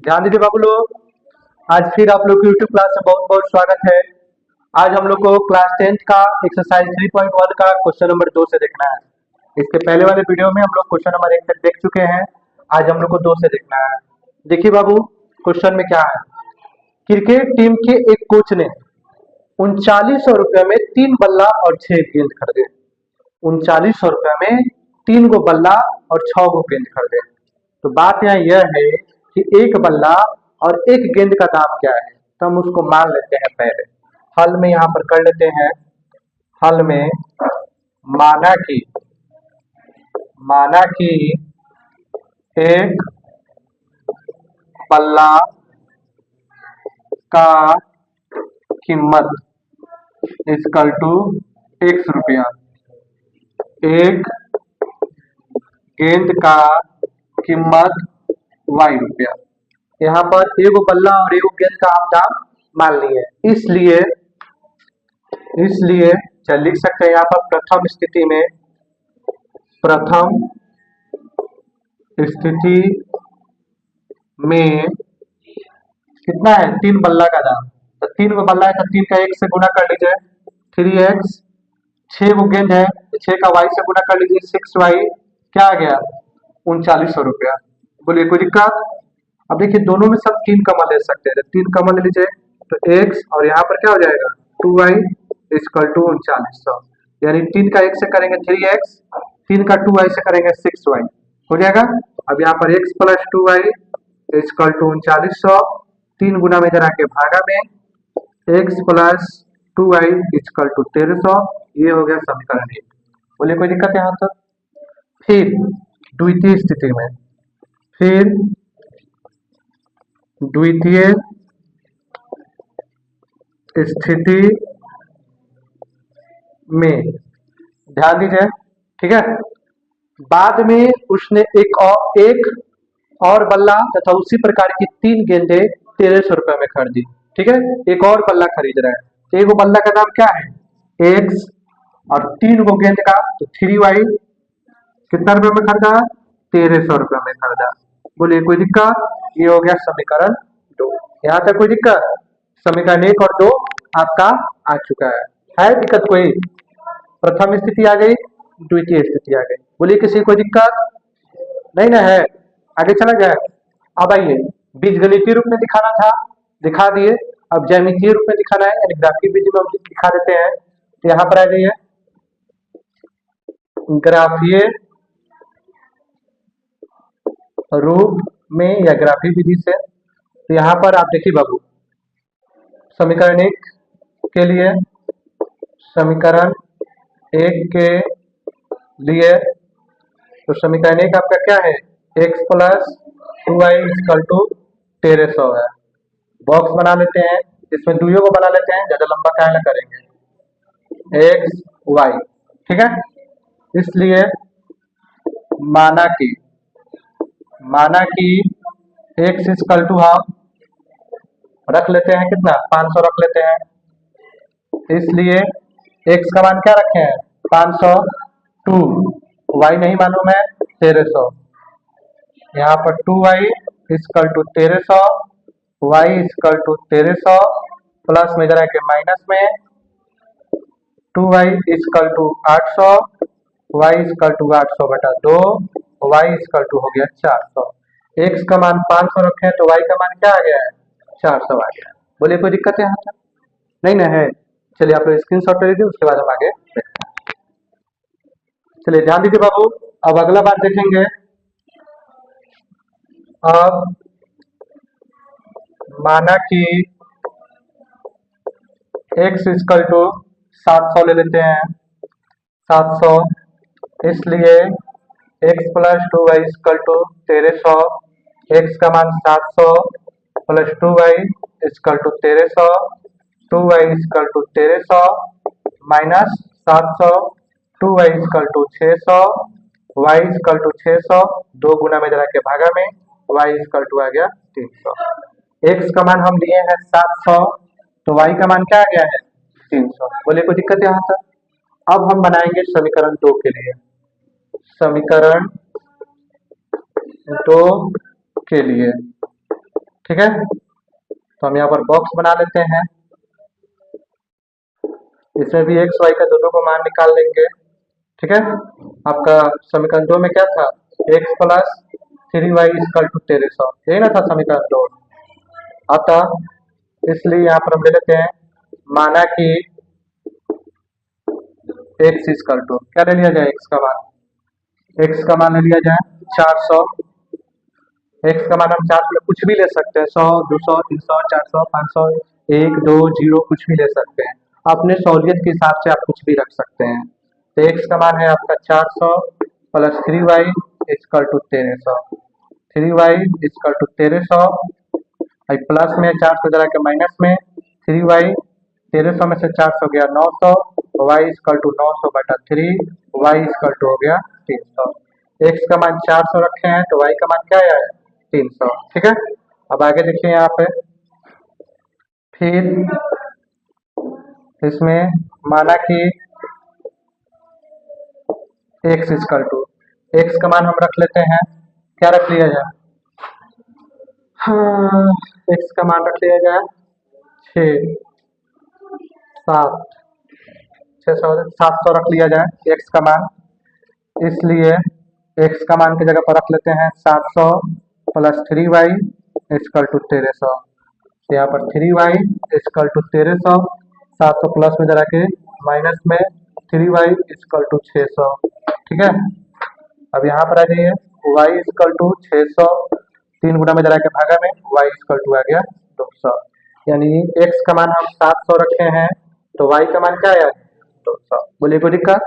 ध्यान दीजिए बाबू लोग, आज फिर आप लोग की यूट्यूब क्लास में बहुत बहुत स्वागत है। आज हम लोग को क्लास 10th का एक्सरसाइज 3.1 का क्वेश्चन नंबर 2 से देखना है। इसके पहले वाले वीडियो में हम लोग क्वेश्चन नंबर 1 तक देख चुके हैं। आज हम लोग को 2 से देखना है। देखिए बाबू, क्वेश्चन में क्या है। क्रिकेट टीम के एक कोच ने 3900 रुपये में 3 बल्ला और 6 गेंद खरीदे। 3900 रुपये में 3 गो बल्ला और 6 गो गेंद खरीदे। तो बात यहाँ यह है कि एक बल्ला और एक गेंद का दाम क्या है, तो हम उसको मान लेते हैं। पहले हल में यहाँ पर कर लेते हैं। हल में माना कि एक बल्ला का कीमत इक्वल टू x रुपया, एक गेंद का कीमत y रुपया। यहाँ पर एगो बल्ला और एगो गेंद का हम दाम मान लिए, इसलिए चल लिख सकते हैं यहाँ पर प्रथम स्थिति में कितना है 3 बल्ला का दाम। तो 3 गो बल्ला है तो 3 का 1 से गुना कर लीजिए 3x, 6 गो गेंद है तो 6 का y से गुना कर लीजिए 6y, क्या आ गया 3900 रुपया। बोलिए कोई दिक्कत। अब देखिए दोनों में सब 3 कमल ले सकते हैं, 3 कमल ले लीजिए तो x और यहाँ पर क्या हो जाएगा 2y इक्वल टू 3900, यानी 3 का 1 से करेंगे 3x, 3 का 2y से करेंगे 6y, हो जाएगा। अब यहाँ पर x plus 2y equal to 3900, 3 गुना में इधर आके भागा में x plus 2y equal to 1300, ये हो गया समीकरण 1। बोलिए कोई दिक्कत यहाँ तक। फिर द्वितीय स्थिति में ध्यान दीजिए, ठीक है। बाद में उसने एक और बल्ला तथा उसी प्रकार की 3 गेंदे 1300 रुपए में खरीदी, ठीक है। एक और बल्ला खरीद रहा है तो एक बल्ला का दाम क्या है x और 3 गो गेंद का तो 3y, कितना रुपए में खरीदा 1300 रुपए में खरीदा। बोलिए कोई दिक्कत। ये हो गया समीकरण 2। यहाँ तक कोई दिक्कत। समीकरण 1 और 2 आपका आ चुका है दिक्कत कोई। प्रथम स्थिति आ गई, द्वितीय स्थिति आ गई। बोलिए किसी कोई दिक्कत नहीं ना है। आगे चला जाए। अब आइए बीजगणितीय रूप में दिखाना था, दिखा दिए। अब ज्यामितीय रूप में दिखाना है, यानी ग्राफिक विधि में दिखा देते हैं। तो यहाँ पर आ जाइए ग्राफीय रूप में या ग्राफिक विधि से। तो यहाँ पर आप देखिए बाबू, समीकरण 1 के लिए तो समीकरण 1 आपका क्या है x plus 2y equal to 1300 है। बॉक्स बना लेते हैं, इसमें दुइयों को बना लेते हैं, ज्यादा लंबा क्या ना करेंगे x y, ठीक है। इसलिए माना कि x इक्वल टू हम रख लेते हैं कितना 500 रख लेते हैं। इसलिए x का मान क्या रखे हैं 500, 2 y नहीं मालूम है 1300, यहाँ पर 2y equal to 1300, y equal to 1300 plus में इधर आके माइनस में 2y equal to 800, y equal to 800 बटा 2, y इक्वल टू हो गया 400। x का मान 500 रखे तो y का मान क्या आ गया है 400 आ गया। बोलिए कोई दिक्कत है यहाँ तक नहीं ना है। चलिए आप लोग स्क्रीनशॉट ले लीजिए, उसके बाद हम आगे देखते हैं। चलिए ध्यान दीजिए बाबू, अब अगला बात देखेंगे। अब माना कि x इक्वल टू 700 ले लेते हैं 700, इसलिए x plus 2y equal to 1300, x का मान 700 plus 2y equal to 1300, 2y equal to 1300 minus 700, 2y equal to 600, y equal to 600, 2 गुना में जरा के भागा में y इक्वल टू आ गया 300। x का मान हम लिए हैं 700 तो y का मान क्या आ गया है 300। बोलिए कोई दिक्कत यहाँ तक। अब हम बनाएंगे समीकरण 2 के लिए। समीकरण 2 के लिए ठीक है, तो हम यहाँ पर बॉक्स बना लेते हैं। इसमें भी एक्स वाई का दोनों को मान निकाल लेंगे। ठीक है, आपका समीकरण 2 में क्या था, x plus 3y equal to 1300, यही ना था समीकरण 2। अतः इसलिए यहाँ पर हम ले लेते हैं, माना कि एक्स इक्वल टू क्या ले लिया जाए, एक्स का मान ले लिया जाए 400। एक्स का मान हम 400 में कुछ भी ले सकते हैं, 100, 200, 300, 400, 500, 1, 2, 0 कुछ भी ले सकते हैं। अपने सहूलियत के हिसाब से आप कुछ भी रख सकते हैं। तो एक्स का मान है आपका 400 plus 3y equal to 1300, 3y equal to 1300, plus में 400 जरा के माइनस में 3y, 1300 में से 400 गया 900, y इक्वल टू 900 बटा 3, y इक्वल टू हो गया 300। एक्स का मान 400 रखे हैं तो y का मान क्या है 300। ठीक है, अब आगे देखिए यहाँ पे, फिर इसमें माना कि एक्स इक्वल टू, एक्स का मान हम रख लेते हैं, क्या रख लिया जाए, हाँ एक्स का मान रख लिया जाए 6, 7, 600, 700 रख लिया जाए एक्स का मान। इसलिए एक्स का मान की जगह पर रख लेते हैं 700 प्लस 3y इक्वल टू 1300। यहाँ पर 3y इक्वल टू 1300, 700 प्लस में जरा के माइनस में 3y इक्वल टू 600। ठीक है, अब यहाँ पर आ जाइए, y इक्वल टू 600, 3 गुना में जरा के भागा में y इक्वल टू आ गया 200। यानी x का मान हम 700 रखे हैं तो y का मान क्या है 200। बोलिए कोई दिक्कत।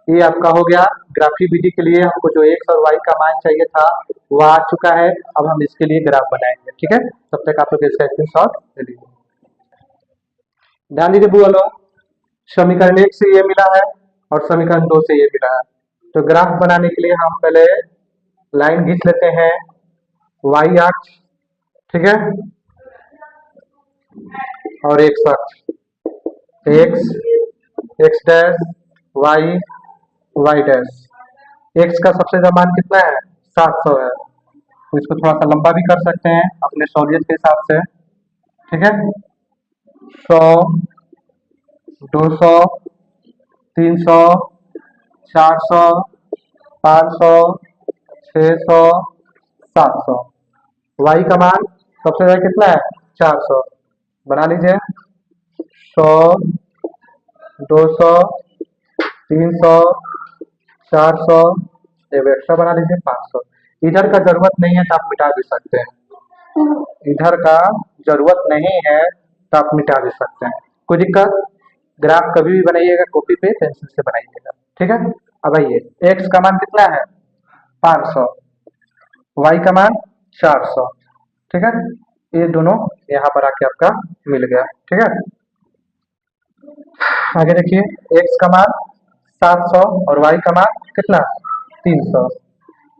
ये आपका हो गया ग्राफी विधि के लिए, हमको जो x और y का मान चाहिए था वो आ चुका है। अब हम इसके लिए ग्राफ बनाएंगे। ठीक है, तब तक आप लोग इसका स्क्रीनशॉट ले लीजिए। ध्यान दीजिए बोलो, समीकरण 1 से ये मिला है और समीकरण 2 से ये मिला है। तो ग्राफ बनाने के लिए हम पहले लाइन खींच लेते हैं, y अक्ष, ठीक है, और x अक्ष, x, x dash, y, y dash. x का सबसे ज्यादा मान कितना है 700 है, तो इसको थोड़ा सा लंबा भी कर सकते हैं अपने सहूलियत के हिसाब से। ठीक है, 100, 200, 300, 400, 500, 600, 700। y का मान सबसे ज्यादा कितना है 400, बना लीजिए 100, 200, 300, 400, एक एक्स्ट्रा बना लीजिए 500। इधर का जरूरत नहीं है तो आप मिटा भी सकते हैं, इधर का जरूरत नहीं है तो आप मिटा भी सकते हैं, कोई दिक्कत। ग्राफ कभी भी बनाइएगा कॉपी पे पेंसिल से बनाइएगा। ठीक है, अब आइए, x का मान कितना है 500, y का मान 400। ठीक है, ये दोनों यहाँ पर आके आपका मिल गया। ठीक है, आगे देखिए, x का मान 700 और y का मान कितना 300।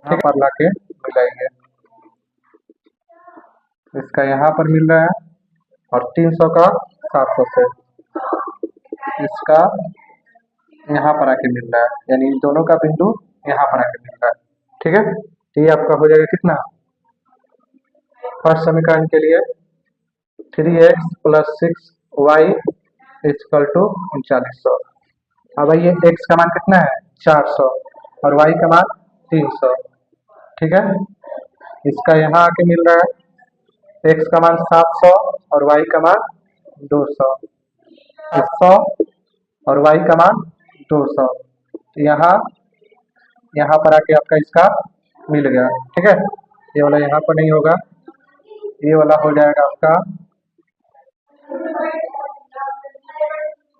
यहाँ पर लाके मिलाएंगे, इसका यहाँ पर मिल रहा है और 300 का 700 से, इसका यहाँ पर आके मिल रहा है, यानी दोनों का बिंदु यहाँ पर आके मिल रहा है। ठीक है, तो ये आपका हो जाएगा कितना, फर्स्ट समीकरण के लिए 3x plus 6y equal to 3900। अब आइए, x का मान कितना है 400 और y का मान 300। ठीक है, इसका यहाँ आके मिल रहा है, x का मान 700 और y का मान 200, 100 और y का मान 200। यहाँ पर आके आपका इसका मिल गया। ठीक है, ये वाला यहाँ पर नहीं होगा, ये वाला हो जाएगा आपका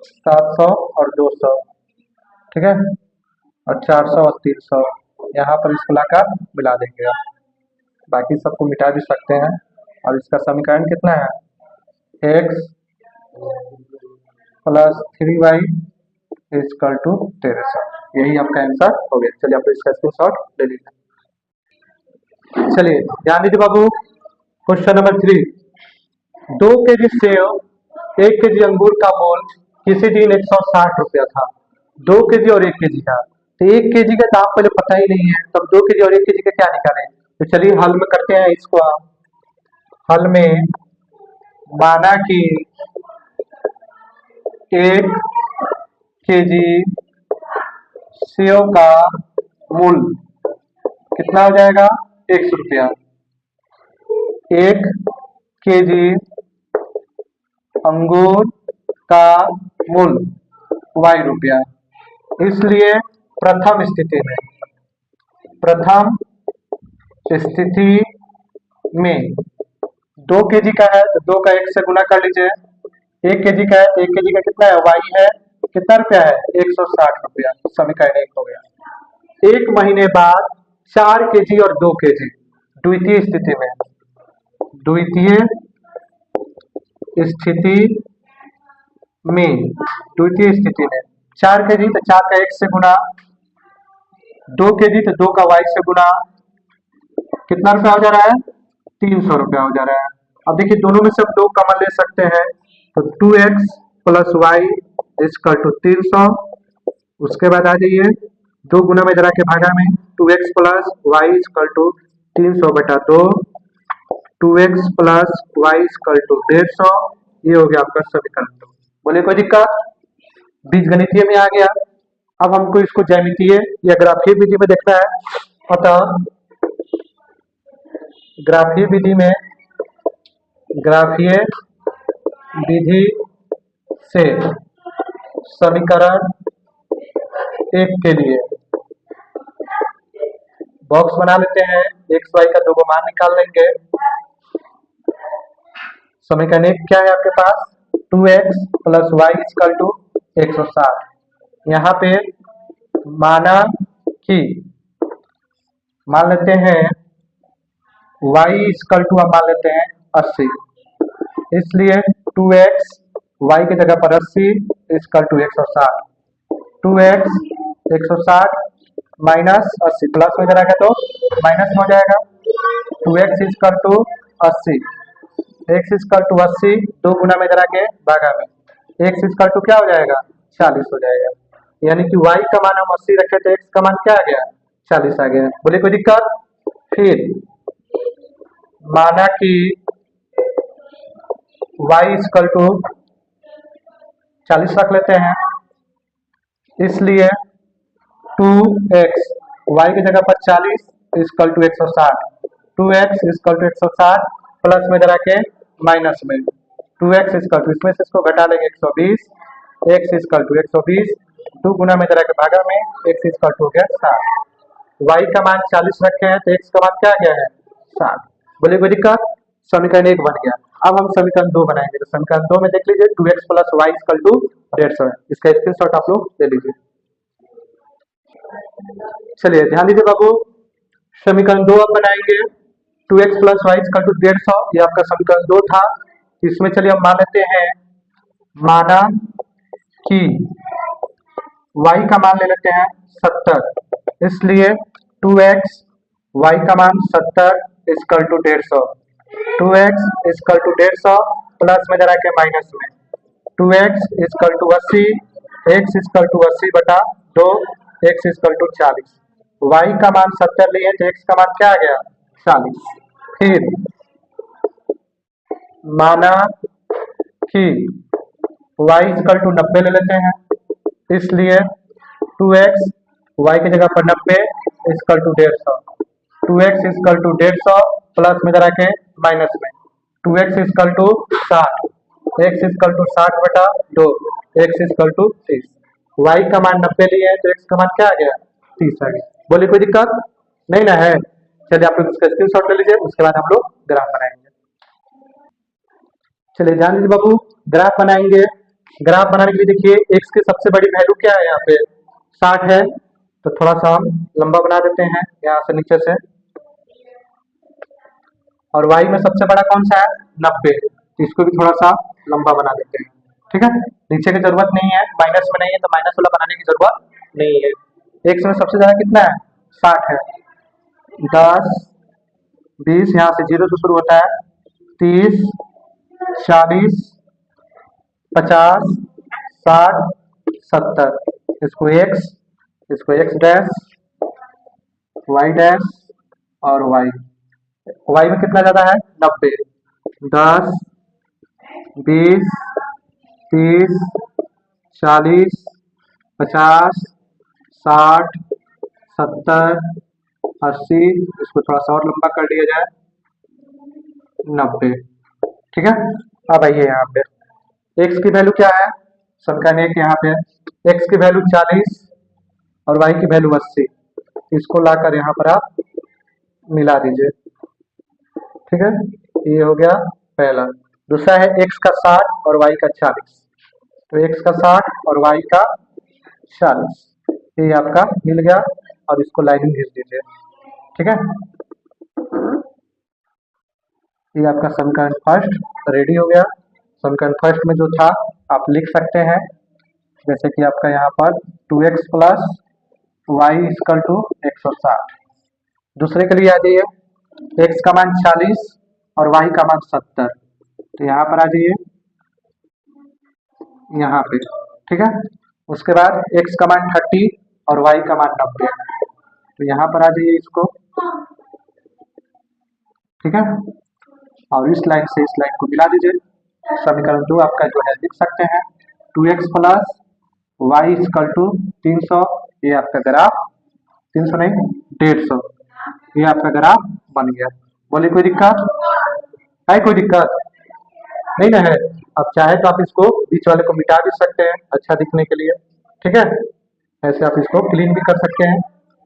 700 और 200। ठीक है, और 400 और 300 यहाँ पर इसको लाकर मिला देंगे आप, बाकी सबको मिटा भी सकते हैं। और इसका समीकरण कितना है x plus 3y equal to 1300, यही आपका आंसर हो गया। चलिए आप इसका स्क्रीनशॉट ले लीजिए। चलिए ध्यान दीजिए बाबू, क्वेश्चन नंबर 3, 2 केजी सेव, 1 केजी अंगूर का मोल किसी दिन 160 रुपया था। 2 केजी और 1 केजी का, तो 1 केजी का दाम पहले पता ही नहीं है, तब 2 केजी और 1 केजी का क्या निकालें। तो चलिए हल में करते हैं इसको। हल में माना कि 1 kg सेव का मूल्य कितना हो जाएगा? 100 रुपया। 1 kg अंगूर का मूल्य y रुपया। इसलिए प्रथम स्थिति में 2 kg का है तो 2 का 1 से गुना कर लीजिए। 1 kg का है तो 1 kg का कितना है? y है, कितना रुपया है? 160 रुपया। समीकरण 1 हो गया। 1 महीने बाद 4 kg और 2 kg द्वितीय स्थिति में 4 kg तो 4 का 1 से गुना, 2 kg तो 2 का y से गुना, कितना रुपया हो जा रहा है? 300 रुपया हो जा रहा है। अब देखिए दोनों में से हम 2 कॉमन ले सकते हैं तो 2x plus y equal to 300। उसके बाद आ जाइए 2 गुना में जरा के भागा में 2x plus y equal to 300 बटा 2, 2x plus y equal to 150। ये हो गया आपका समीकरण 2। बोले कोई दिक्कत? बीजगणितीय में आ गया। अब हमको इसको ज्यामितीय या ग्राफीय विधि में देखना है। अतः ग्राफीय विधि से समीकरण 1 के लिए बॉक्स बना लेते हैं। एक्स वाई का 2 मान निकाल लेंगे। समीकरण 1 क्या है आपके पास? 2x plus y equal to 160। यहाँ पे मान लेते हैं y इक्वल टू हम मान लेते हैं 80। इसलिए 2x y की जगह पर 80 equal to 160। 2x 160 minus 80 plus में जाएगा तो माइनस में हो जाएगा। 2x equal to 80, x equal to 80 2 गुना में जरा के भागा में x इक्वल टू क्या हो जाएगा? 40 हो जाएगा। यानी कि y का मान हम 80 रखे तो x का मान क्या आ गया? 40 आ गया। बोले कोई दिक्कत? फिर माना कि y इक्वल टू 40 रख लेते हैं। इसलिए 2x y की जगह पर 40 equal to 160, 2x equal to 160 plus में जरा के माइनस में 2x इक्वल टू, इसमें से इसको घटा लेंगे 120, x इक्वल टू 120 2 गुना में जरा के भागा में x इक्वल टू हो गया 60। y का मान 40 रखे हैं तो x का मान क्या गया है? 60। बोले कोई दिक्कत? समीकरण 1 बन गया। अब हम समीकरण 2 बनाएंगे। तो समीकरण 2 में देख लीजिए 2x plus y equal to 150 है। इसका स्क्रीनशॉट आप लोग ले लीजिए। चलिए ध्यान दीजिए बाबू, समीकरण 2 अब बनाएंगे। 2x plus y equal to 150, ये आपका समीकरण 2 था। इसमें चलिए हम मान लेते हैं, माना कि y का मान ले लेते हैं 70। इसलिए 2x y का मान 70 equal to 150, 2x equal to 150 plus में जरा के माइनस में 2x equal to 80, x equal to 80 बटा 2, x इक्वल टू 40। y का मान 70 लिए तो x का मान क्या आ गया? 40। फिर माना कि y इक्वल टू 90 ले लेते हैं। इसलिए 2x y की जगह पर 90 equal to 150, 2x equal to 150 plus में जरा के माइनस में 2x equal to 60, x equal to 60 बटा 2, x इक्वल टू 30। y का मान 90 लिए तो x का मान क्या आ गया? 30 आ गया। बोले कोई दिक्कत नहीं ना है? चलिए आप लोग इसका स्क्रीनशॉट ले लीजिए। उसके बाद हम लोग ग्राफ बनाएंगे। चलिए ध्यान दीजिए बाबू, ग्राफ बनाएंगे। ग्राफ बनाने के लिए देखिए x की सबसे बड़ी वैल्यू क्या है? यहाँ पे 60 है तो थोड़ा सा हम लंबा बना देते हैं यहाँ से नीचे से। और y में सबसे बड़ा कौन सा है? 90, तो इसको भी थोड़ा सा लंबा बना देते हैं। ठीक है, नीचे की जरूरत नहीं है, माइनस में नहीं है तो माइनस वाला बनाने की जरूरत नहीं है। x में सबसे ज्यादा कितना है? 60 है। 10 20 यहाँ से 0 से शुरू होता है, 30 40 50 60 70। इसको x डैश y डैश और y में कितना ज्यादा है? 90। 10, 20, 30, 40, 50, 60, 70, 80, इसको थोड़ा सा और लंबा कर दिया जाए, 90। ठीक है, अब आइए यहाँ पे x की वैल्यू क्या है, समीकरण 1 यहाँ पे x की वैल्यू 40 और y की वैल्यू 80, इसको लाकर यहाँ पर आप मिला दीजिए। ठीक है, ये हो गया पहला। दूसरा है x का 60 और y का 40, तो x का 60 और y का 40, ये आपका मिल गया और इसको लाइनिंग भेज दीजिए। ठीक है, ये आपका समीकरण फर्स्ट रेडी हो गया। समीकरण फर्स्ट में जो था आप लिख सकते हैं, जैसे कि आपका यहाँ पर 2x plus y equal to 160। दूसरे के लिए आ जाइए, x का मान 40 और y का मान 70, तो यहाँ पर आ जाइए यहाँ पे। ठीक है, उसके बाद x का मान 30 और y का मान 90, तो यहाँ पर आ जाइए इसको। ठीक है, और इस लाइन से इस लाइन को मिला दीजिए। समीकरण 2 आपका जो है लिख सकते हैं 2x plus y equal to 300, ये आपका ग्राफ 300 नहीं 150, ये आपका ग्राफ बन गया। बोले कोई दिक्कत है? कोई दिक्कत नहीं ना है? अब चाहे तो आप इसको बीच वाले को मिटा भी सकते हैं अच्छा दिखने के लिए। ठीक है, ऐसे आप इसको क्लीन भी कर सकते हैं,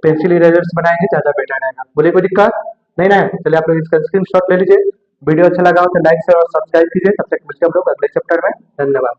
पेंसिल इरेजर्स बनाएंगे ज़्यादा बेटर रहेगा। बोले कोई दिक्कत नहीं ना है? चलिए आप लोग इसका स्क्रीनशॉट ले लीजिए। वीडियो अच्छा लगा हो तो लाइक शेयर और सब्सक्राइब कीजिए। तब तक मिलते हैं हम लोग अगले चैप्टर में। धन्यवाद।